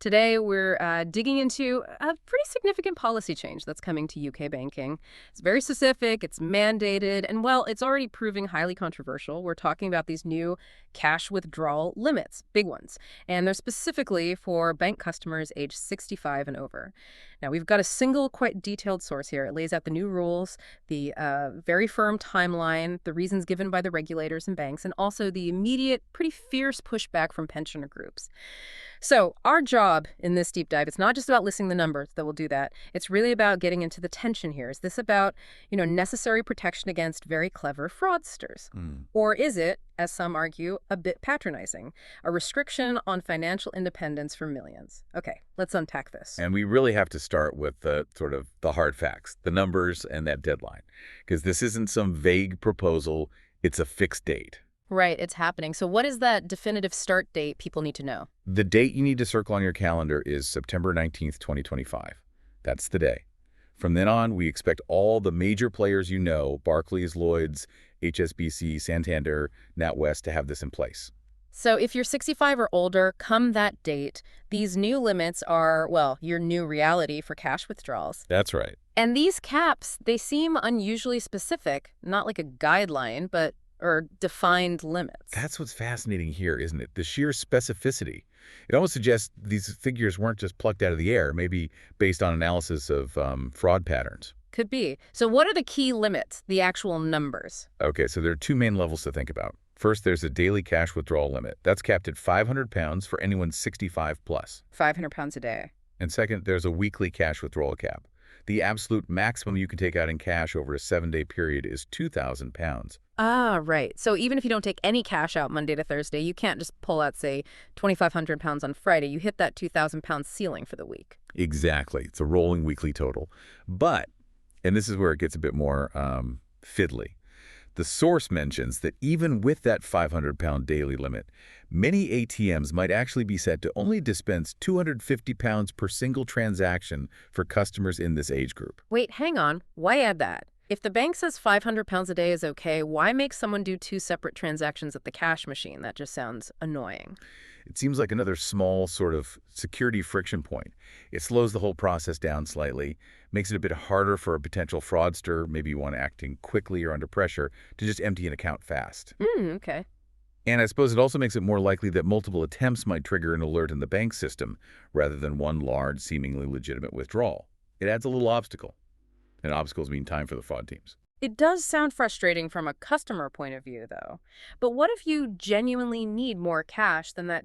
Today, we're digging into a pretty significant policy change that's coming to UK banking. It's very specific, it's mandated, and well, it's already proving highly controversial. We're talking about these new cash withdrawal limits, big ones, and they're specifically for bank customers aged 65 and over. Now, we've got a single, quite detailed source here. It lays out the new rules, the very firm timeline, the reasons given by the regulators and banks, and also the immediate, pretty fierce pushback from pensioner groups. So our job in this deep dive, it's not just about listing the numbers that will do that. It's really about getting into the tension here. Is this about, necessary protection against very clever fraudsters? Or is it, as some argue, a bit patronizing, a restriction on financial independence for millions? Okay, let's unpack this. And we really have to start with the hard facts, the numbers and that deadline, because this isn't some vague proposal. It's a fixed date. Right, it's happening. So what is that definitive start date people need to know? The date you need to circle on your calendar is September 19th, 2025. That's the day. From then on, we expect all the major players Barclays, Lloyds, HSBC, Santander, NatWest, to have this in place. So if you're 65 or older, come that date, these new limits are, well, your new reality for cash withdrawals. That's right. And these caps, they seem unusually specific, not like a guideline, but or defined limits. That's what's fascinating here, isn't it? The sheer specificity. It almost suggests these figures weren't just plucked out of the air, maybe based on analysis of fraud patterns. Could be. So what are the key limits, the actual numbers? Okay, so there are two main levels to think about. First, there's a daily cash withdrawal limit. That's capped at £500 for anyone 65 plus. £500 a day. And second, there's a weekly cash withdrawal cap. The absolute maximum you can take out in cash over a 7-day period is £2,000. Ah, right. So even if you don't take any cash out Monday to Thursday, you can't just pull out, say, £2,500 on Friday. You hit that £2,000 ceiling for the week. Exactly. It's a rolling weekly total. But, and this is where it gets a bit more fiddly, the source mentions that even with that £500 daily limit, many ATMs might actually be set to only dispense £250 per single transaction for customers in this age group. Wait, hang on. Why add that? If the bank says £500 a day is okay, why make someone do two separate transactions at the cash machine? That just sounds annoying. It seems like another small sort of security friction point. It slows the whole process down slightly, makes it a bit harder for a potential fraudster, maybe one acting quickly or under pressure, to just empty an account fast. Okay. And I suppose it also makes it more likely that multiple attempts might trigger an alert in the bank system rather than one large, seemingly legitimate withdrawal. It adds a little obstacle. And obstacles mean time for the fraud teams. It does sound frustrating from a customer point of view, though. But what if you genuinely need more cash than that